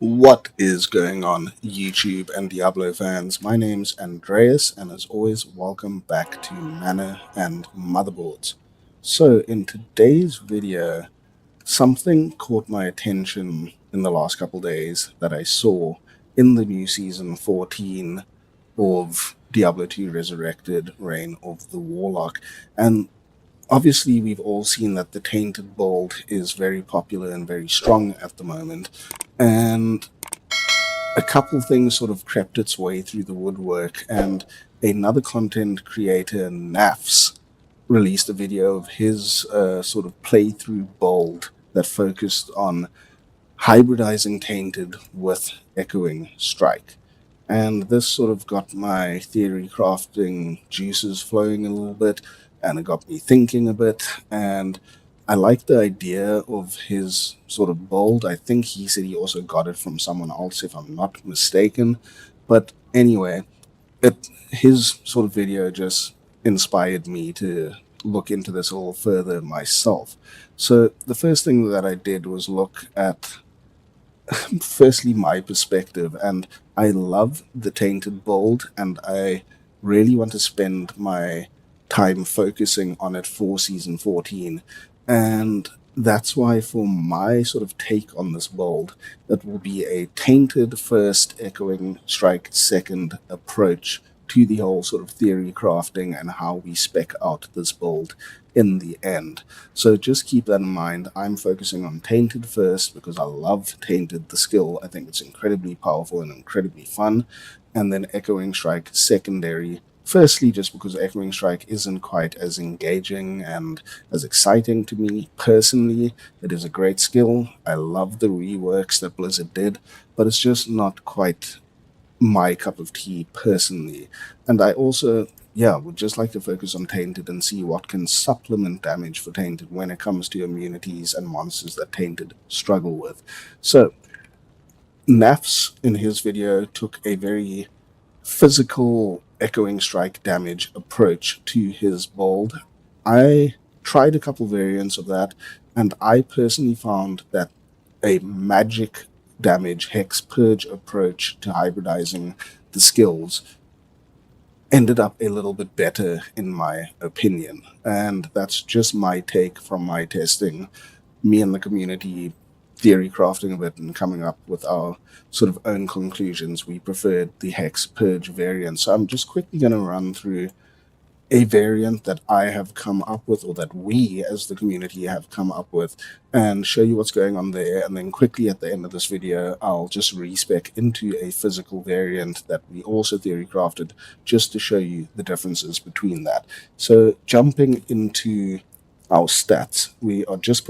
What is going on, YouTube and Diablo fans? My name's Andreas, and as always, welcome back to Mana and Motherboards. So, in today's video, something caught my attention in the last couple days that I saw in the new season 14 of Diablo 2 Resurrected Reign of the Warlock. And obviously, we've all seen that the Tainted Bolt is very popular and very strong at the moment. And a couple things sort of crept its way through the woodwork, and another content creator, Nafs, released a video of his sort of playthrough build that focused on hybridizing Tainted with Echoing Strike. And this sort of got my theory crafting juices flowing a little bit, and it got me thinking a bit. And I like the idea of his sort of build. I think he said he also got it from someone else, if I'm not mistaken. But anyway, his sort of video just inspired me to look into this a little further myself. So the first thing that I did was look at firstly my perspective, and I love the Tainted Bold, and I really want to spend my time focusing on it for season 14. And that's why, for my sort of take on this build, it will be a Tainted first, Echoing Strike second approach to the whole sort of theory crafting and how we spec out this build in the end. So just keep that in mind. I'm focusing on Tainted first because I love Tainted, the skill. I think it's incredibly powerful and incredibly fun. And then Echoing Strike secondary. Firstly, just because Echoing Strike isn't quite as engaging and as exciting to me personally. It is a great skill. I love the reworks that Blizzard did, but it's just not quite my cup of tea personally. And I also, would just like to focus on Tainted and see what can supplement damage for Tainted when it comes to immunities and monsters that Tainted struggle with. So, Nafs, in his video, took a very physical Echoing Strike damage approach to his build. I tried a couple variants of that, and I personally found that a magic damage Hex Purge approach to hybridizing the skills ended up a little bit better, in my opinion. And that's just my take from my testing. Me and the community theory crafting a bit and coming up with our sort of own conclusions. We preferred the Hex Purge variant. So I'm just quickly going to run through a variant that I have come up with, or that we as the community have come up with, and show you what's going on there. And then quickly at the end of this video, I'll just respec into a physical variant that we also theory crafted, just to show you the differences between that. So jumping into our stats, we're just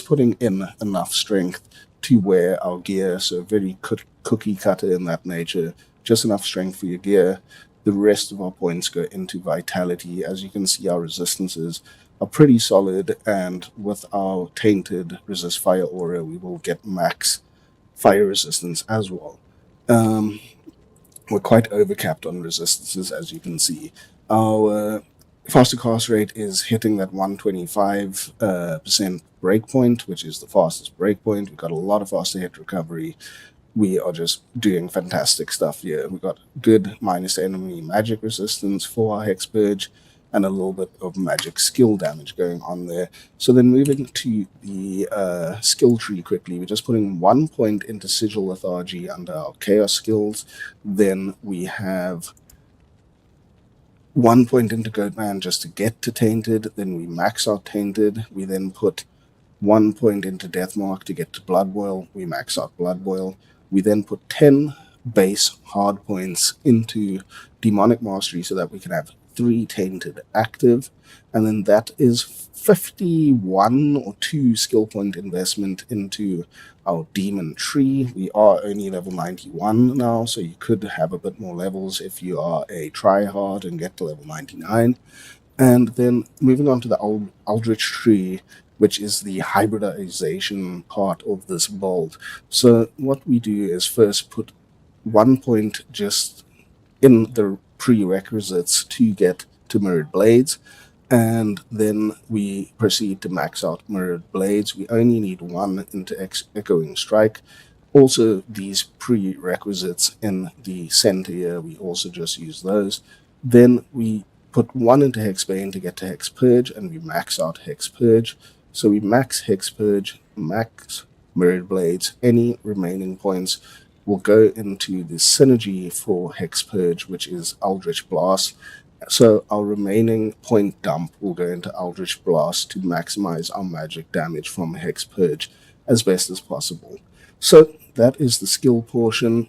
putting in enough strength to wear our gear, so very cookie cutter in that nature, just enough strength for your gear. The rest of our points go into vitality. As you can see, our resistances are pretty solid, and with our Tainted Resist Fire aura, we will get max fire resistance as well. We're quite overcapped on resistances, as you can see. Our faster cast rate is hitting that 125% breakpoint, which is the fastest breakpoint. We've got a lot of faster hit recovery. We are just doing fantastic stuff here. We've got good minus enemy magic resistance for our Hex Purge, and a little bit of magic skill damage going on there. So then moving to the skill tree quickly, we're just putting 1 point into Sigil Lethargy under our Chaos skills. Then we have 1 point into Goatman just to get to Tainted. Then we max out Tainted. We then put 1 point into Deathmark to get to Blood Boil. We max out Blood Boil. We then put 10 base hard points into Demonic Mastery so that we can have 3 Tainted active. And then that is 51 or 2 skill point investment into our Demon Tree. We are only level 91 now, so you could have a bit more levels if you are a tryhard and get to level 99. And then moving on to the Aldrich Tree, which is the hybridization part of this build. So what we do is first put 1 point just in the prerequisites to get to Mirrored Blades, and then we proceed to max out Mirrored Blades. We only need 1 into Echoing Strike. Also, these prerequisites in the center here, we also just use those. Then we put one into Hexbane to get to Hex Purge, and we max out Hex Purge. So we max Hex Purge, max Mirrored Blades. Any remaining points will go into the synergy for Hex Purge, which is Eldritch Blast. So our remaining point dump will go into Eldritch Blast to maximize our magic damage from Hex Purge as best as possible. So that is the skill portion.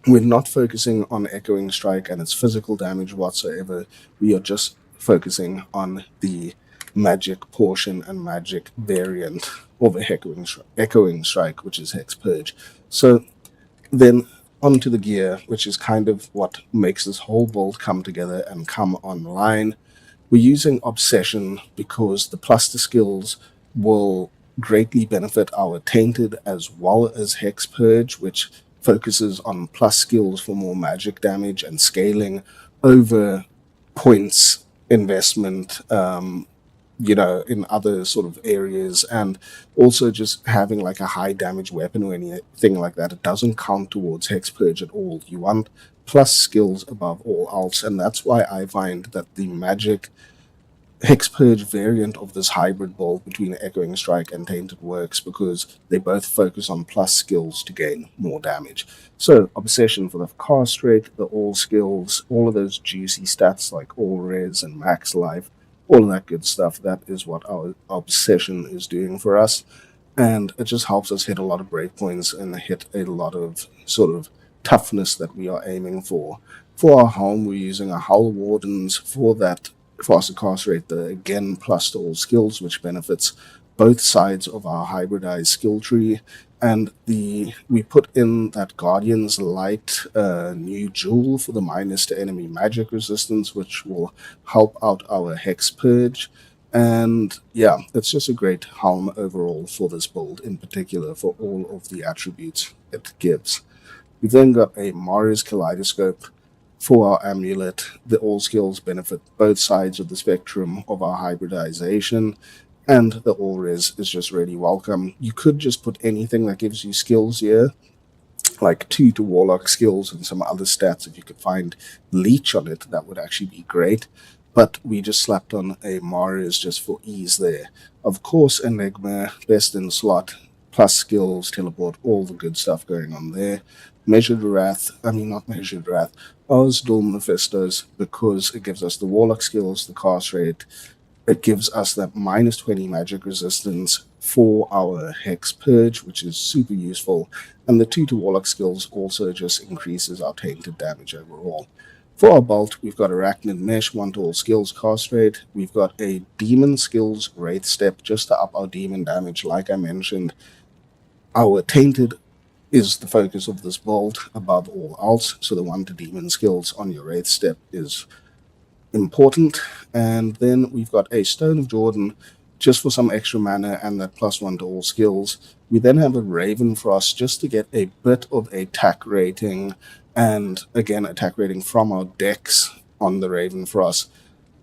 We're not focusing on Echoing Strike and its physical damage whatsoever. We are just focusing on the magic portion and magic variant of a Echoing Strike, which is Hex Purge. So then onto the gear, which is kind of what makes this whole build come together and come online. We're using Obsession because the cluster skills will greatly benefit our Tainted as well as Hex Purge, which focuses on plus skills for more magic damage and scaling over points investment, in other sort of areas, and also just having like a high damage weapon or anything like that. It doesn't count towards Hex Purge at all. You want plus skills above all else, and that's why I find that the magic Hex Purge variant of this hybrid build between Echoing Strike and Tainted works, because they both focus on plus skills to gain more damage. So Obsession for the cast rate, the all skills, all of those juicy stats like all res and max life, all of that good stuff. That is what our Obsession is doing for us, and it just helps us hit a lot of breakpoints and hit a lot of sort of toughness that we are aiming for. For our helm, we're using a Hull Wardens for that faster cast rate, the again plus to all skills, which benefits both sides of our hybridized skill tree. And we put in that Guardian's Light new jewel for the minus to enemy magic resistance, which will help out our Hex Purge. And yeah, it's just a great helm overall for this build, in particular for all of the attributes it gives. We've then got a Mars Kaleidoscope for our amulet. The all skills benefit both sides of the spectrum of our hybridization, and the all res is just really welcome. You could just put anything that gives you skills here, like 2 to Warlock skills and some other stats. If you could find Leech on it, that would actually be great. But we just slapped on a Mars just for ease there. Of course, Enigma, best in slot, plus skills, teleport, all the good stuff going on there. Measured Wrath, not Measured Wrath, Oz Dual Mephistos, because it gives us the Warlock skills, the cast rate. It gives us that minus 20 magic resistance for our Hex Purge, which is super useful. And the 2 to Warlock skills also just increases our Tainted damage overall. For our Bolt, we've got Arachnid Mesh, 1 to all skills cast rate. We've got a Demon skills Wraith Step just to up our demon damage, like I mentioned. Our Tainted is the focus of this build above all else, so the 1 to demon skills on your Wraith Step is important. And then we've got a Stone of Jordan just for some extra mana and that +1 to all skills. We then have a Raven Frost just to get a bit of attack rating, and again attack rating from our decks on the Raven Frost,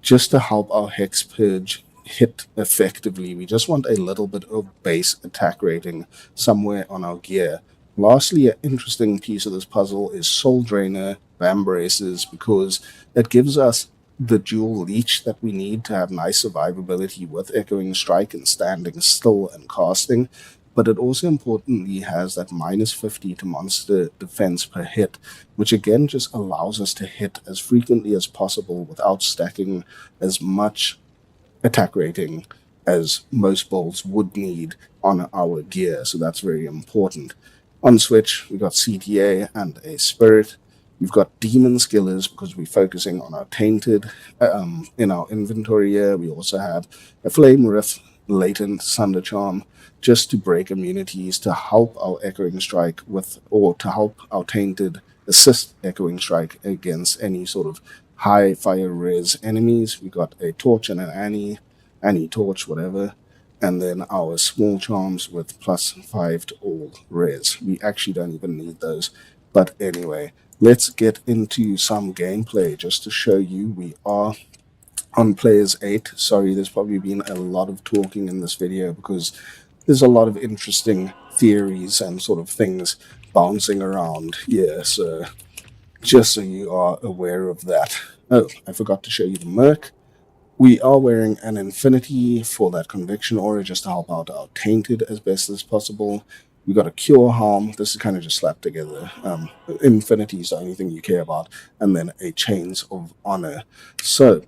just to help our Hex Purge hit effectively. We just want a little bit of base attack rating somewhere on our gear. Lastly, an interesting piece of this puzzle is Soul Drainer Vambraces, because it gives us the dual leech that we need to have nice survivability with Echoing Strike and standing still and casting, but it also importantly has that minus 50 to monster defense per hit, which again just allows us to hit as frequently as possible without stacking as much attack rating as most builds would need on our gear, so that's very important. On Switch, we've got CTA and a Spirit. We've got Demon Skillers because we're focusing on our Tainted. In our inventory here, we also have a Flame Rift, Latent Sunder Charm, just to break immunities to help our Echoing Strike or to help our Tainted assist Echoing Strike against any sort of high fire res enemies. We got a Torch and an Annie Torch, whatever. And then our small charms with +5 to all res. We actually don't even need those. But anyway, let's get into some gameplay just to show you we are on Players 8. Sorry, there's probably been a lot of talking in this video because there's a lot of interesting theories and sort of things bouncing around here. So just so you are aware of that. Oh, I forgot to show you the Merc. We are wearing an Infinity for that Conviction Aura just to help out our Tainted as best as possible. We got a Cure Harm. This is kind of just slapped together. Infinity is the only thing you care about. And then a Chains of Honor. So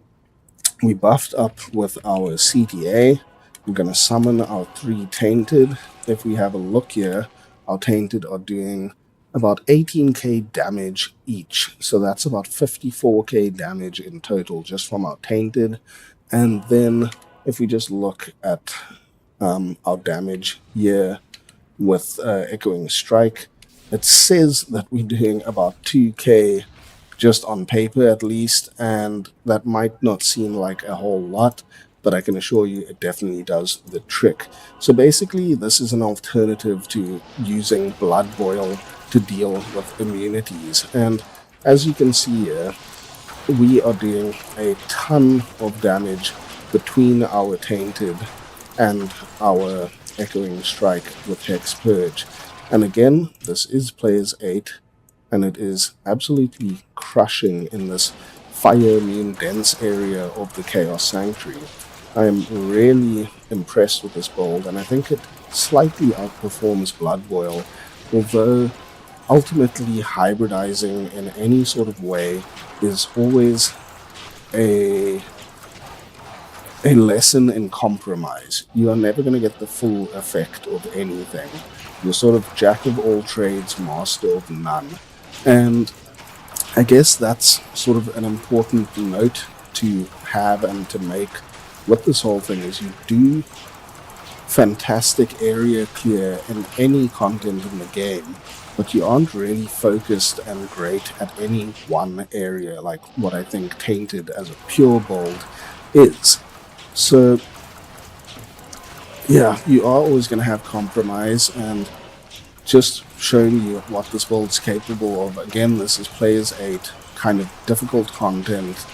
we buffed up with our CTA. We're going to summon our 3 Tainted. If we have a look here, our Tainted are doing about 18k damage each. So that's about 54k damage in total just from our Tainted. And then if we just look at our damage here with Echoing Strike, it says that we're doing about 2k just on paper at least, and that might not seem like a whole lot, but I can assure you it definitely does the trick. So basically, this is an alternative to using Blood Boil to deal with immunities. And as you can see here, we are doing a ton of damage between our Tainted and our Echoing Strike with Hex Purge. And again, this is Players 8, and it is absolutely crushing in this fire immune dense area of the Chaos Sanctuary. I am really impressed with this build, and I think it slightly outperforms Blood Boil, although ultimately hybridizing in any sort of way is always a lesson in compromise. You are never going to get the full effect of anything. You're sort of jack of all trades, master of none. And I guess that's sort of an important note to have and to make with this whole thing is you do fantastic area clear in any content in the game, but you aren't really focused and great at any one area like what I think Tainted as a pure build is. So yeah, you are always going to have compromise, and just showing you what this build's capable of. Again, this is Players 8, kind of difficult content,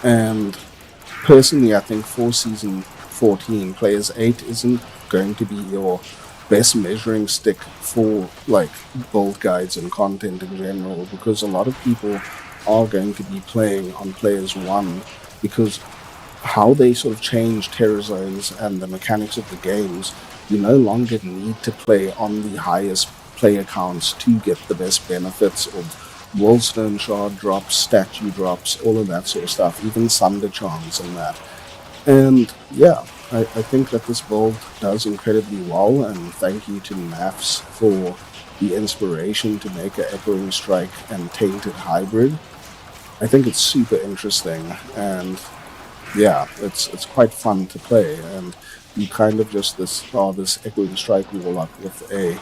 and personally I think for Season 14, Players 8 isn't going to be your best measuring stick for like build guides and content in general, because a lot of people are going to be playing on Players 1 because how they sort of change terror zones and the mechanics of the games, you no longer need to play on the highest player counts to get the best benefits of Wallstone Shard drops, statue drops, all of that sort of stuff, even Sunder Charms and that. And yeah, I think that this build does incredibly well, and thank you to Nafs for the inspiration to make an Echoing Strike and Tainted hybrid. I think it's super interesting, and yeah, it's quite fun to play, and you kind of just this Echoing Strike Warlock with a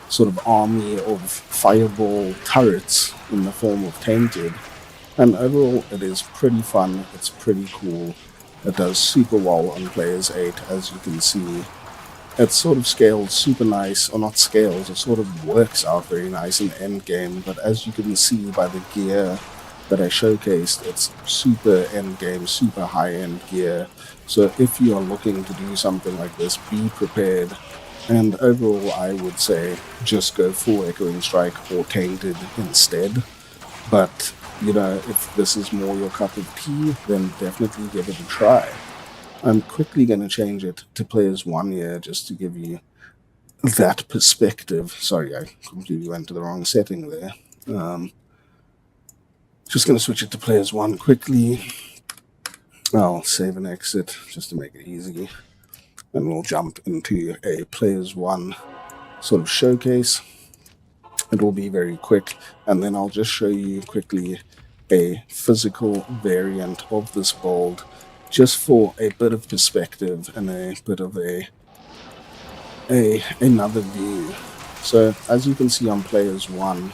sort of army of fireball turrets in the form of Tainted, and overall it is pretty fun, it's pretty cool, it does super well on Players 8, as you can see. It's sort of scaled super nice, or not scales, it sort of works out very nice in the end game, but as you can see by the gear that I showcased, it's super end game, super high end gear. So if you are looking to do something like this, be prepared. And overall, I would say just go full Echoing Strike or Tainted instead. But, you know, if this is more your cup of tea, then definitely give it a try. I'm quickly going to change it to Players 1 here just to give you that perspective. Sorry, I completely went to the wrong setting there. Just going to switch it to Players 1 quickly. I'll save and exit just to make it easy. And we'll jump into a Players 1 sort of showcase. It will be very quick, and then I'll just show you quickly a physical variant of this build, just for a bit of perspective and a bit of another view. So as you can see on Players 1,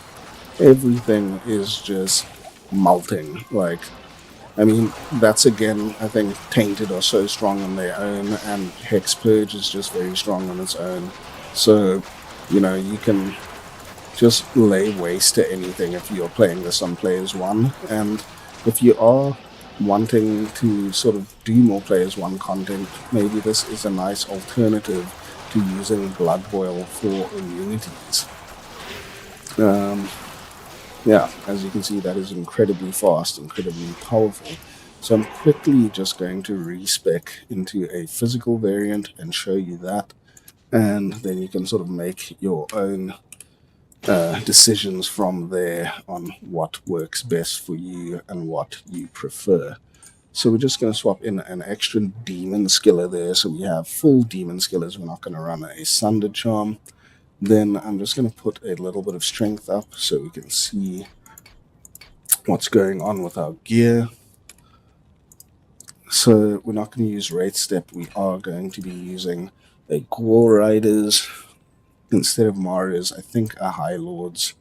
everything is just melting. Like, I mean, that's again, I think Tainted are so strong on their own, and Hex Purge is just very strong on its own. So, you know, you can just lay waste to anything if you're playing this on Players 1. And if you are wanting to sort of do more Players 1 content, maybe this is a nice alternative to using Blood Boil for immunities. Yeah, as you can see, that is incredibly fast, incredibly powerful. So I'm quickly just going to respec into a physical variant and show you that, and then you can sort of make your own decisions from there on what works best for you and what you prefer. So we're just going to swap in an extra demon skiller there. So we have full demon skillers. We're not going to run a Sunder Charm. Then I'm just going to put a little bit of strength up so we can see what's going on with our gear. So we're not going to use Rate Step. We are going to be using a Gore Riders instead of Marius. I think a High Lords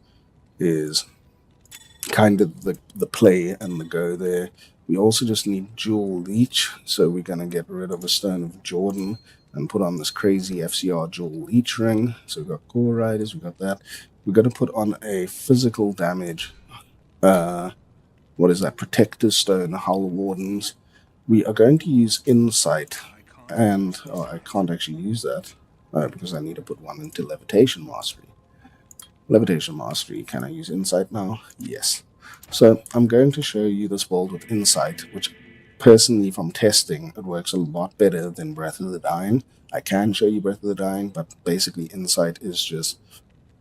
is kind of the play and the go there. We also just need Jewel Leech, so we're going to get rid of a Stone of Jordan and put on this crazy FCR Jewel Leech ring. So we've got Gore Riders, we've got that. We're going to put on a physical damage, what is that, Protector Stone, Hull Wardens. We are going to use Insight, and I can't actually use that because I need to put one into Levitation Mastery. Levitation Mastery, can I use Insight now? Yes. So I'm going to show you this build with Insight, which personally from testing, it works a lot better than Breath of the Dying. I can show you Breath of the Dying, but basically Insight is just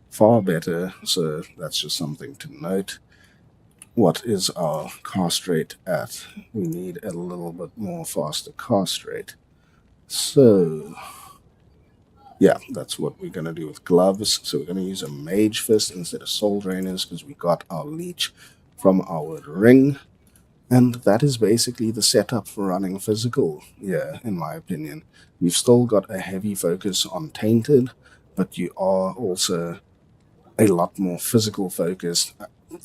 far better, so that's just something to note. What is our cast rate at? We need a little bit more faster cast rate. So yeah, that's what we're going to do with gloves. So we're going to use a Mage Fist instead of Soul Drainers because we got our Leech from our ring. And that is basically the setup for running physical, yeah, in my opinion. We've still got a heavy focus on Tainted, but you are also a lot more physical focused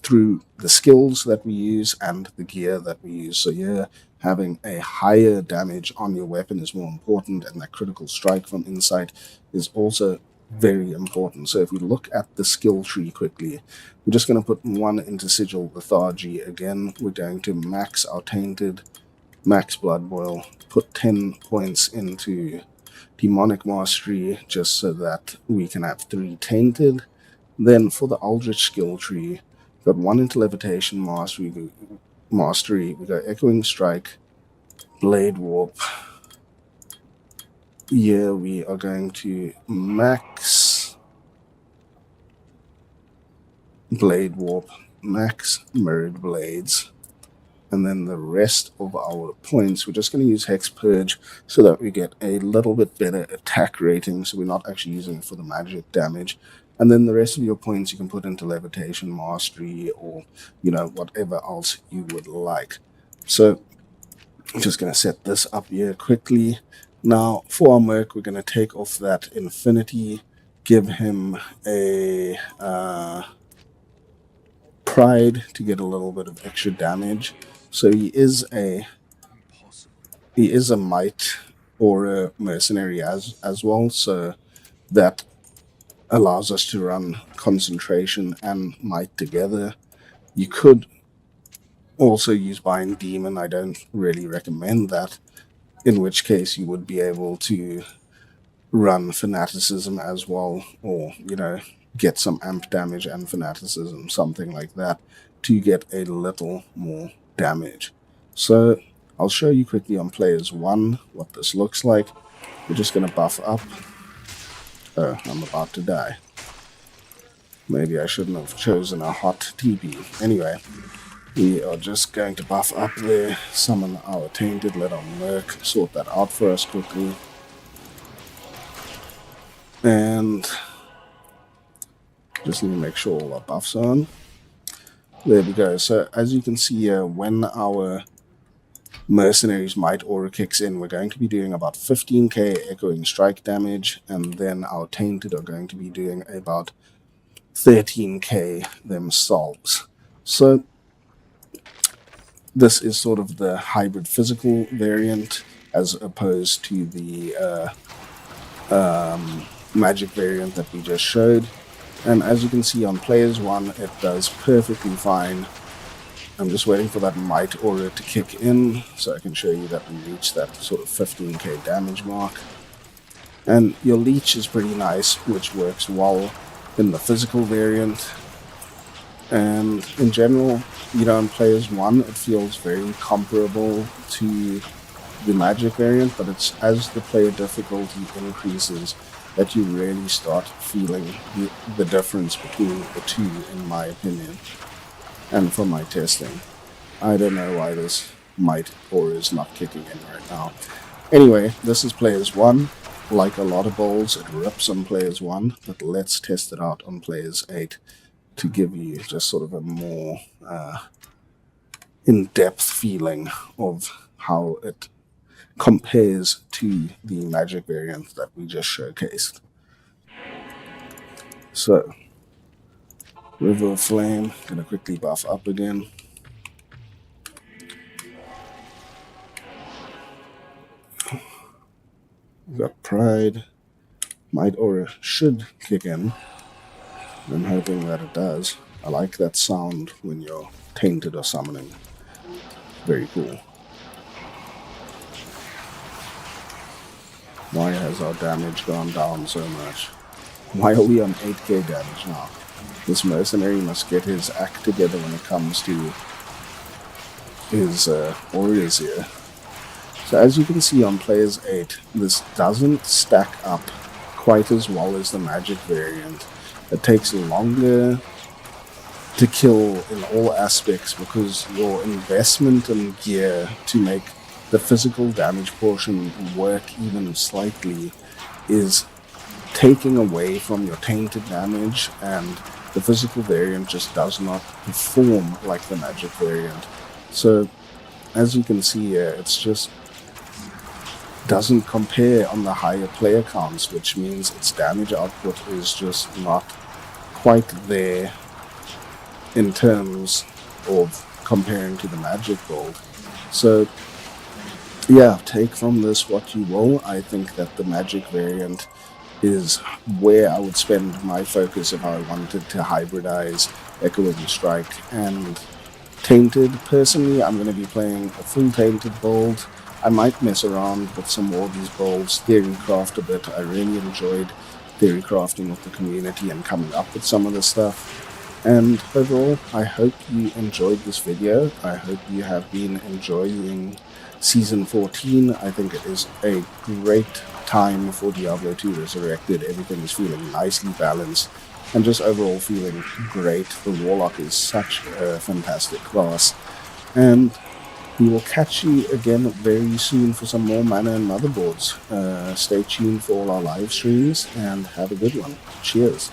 through the skills that we use and the gear that we use. So yeah, having a higher damage on your weapon is more important, and that critical strike from Insight is also very important. So if we look at the skill tree quickly, we're just going to put one into Sigil Lethargy again. We're going to max our Tainted, max Blood Boil, put 10 points into Demonic Mastery just so that we can have 3 Tainted. Then for the Aldrich skill tree, got 1 into Levitation Mastery, we got Echoing Strike, Blade Warp. Yeah, we are going to max Blade Warp, max Mirrored Blades, and then the rest of our points, we're just going to use Hex Purge so that we get a little bit better attack rating, so we're not actually using it for the magic damage. And then the rest of your points you can put into Levitation Mastery or, you know, whatever else you would like. So I'm just going to set this up here quickly. Now, for our Merc, we're going to take off that Infinity, give him a Pride to get a little bit of extra damage. So he is a Might or a Mercenary as well, so that allows us to run Concentration and Might together. You could also use Bind Demon. I don't really recommend that, in which case you would be able to run Fanaticism as well, or, you know, get some amp damage and Fanaticism, something like that, to get a little more damage. So I'll show you quickly on Players 1 what this looks like. We're just going to buff up. Oh, I'm about to die. Maybe I shouldn't have chosen a hot TP. Anyway, we are just going to buff up there, summon our Tainted, let our Merc sort that out for us quickly. And just need to make sure all our buffs are on. There we go. So as you can see here, when our Mercenaries Might Aura kicks in, we're going to be doing about 15k Echoing Strike damage, and then our Tainted are going to be doing about 13k themselves. So this is sort of the hybrid physical variant as opposed to the magic variant that we just showed. And as you can see on Players 1, it does perfectly fine. I'm just waiting for that Might Aura to kick in so I can show you that we reached that sort of 15k damage mark. And your leech is pretty nice, which works well in the physical variant. And in general, in Players 1, it feels very comparable to the magic variant, but it's as the player difficulty increases that you really start feeling the difference between the two, in my opinion, and from my testing. I don't know why this might or is not kicking in right now. Anyway, this is Players 1. Like a lot of bowls, it rips on Players 1, but let's test it out on Players 8 to give you just sort of a more in-depth feeling of how it compares to the magic variant that we just showcased. So, River of Flame, gonna quickly buff up again. We've got Pride. Might or should kick in. I'm hoping that it does. I like that sound when you're tainted or summoning. Very cool. Why has our damage gone down so much? Why are we on 8k damage now? This mercenary must get his act together when it comes to his warriors here. So as you can see on Players 8, this doesn't stack up quite as well as the magic variant. It takes longer to kill in all aspects because your investment in gear to make the physical damage portion work even slightly is taking away from your tainted damage, and the physical variant just does not perform like the magic variant. So as you can see here, it's just doesn't compare on the higher player counts, which means its damage output is just not quite there in terms of comparing to the magic build. So yeah, take from this what you will. I think that the magic variant is where I would spend my focus if I wanted to hybridize Echoing Strike and Tainted. Personally, I'm going to be playing a full Tainted build. I might mess around with some more of these builds, Theorycraft a bit. I really enjoyed Theorycrafting with the community and coming up with some of this stuff. And overall, I hope you enjoyed this video. I hope you have been enjoying Season 14. I think it is a great time for Diablo 2 Resurrected. Everything is feeling nicely balanced and just overall feeling great. The Warlock is such a fantastic class. And we will catch you again very soon for some more Mana and Motherboards. Stay tuned for all our live streams and have a good one. Cheers.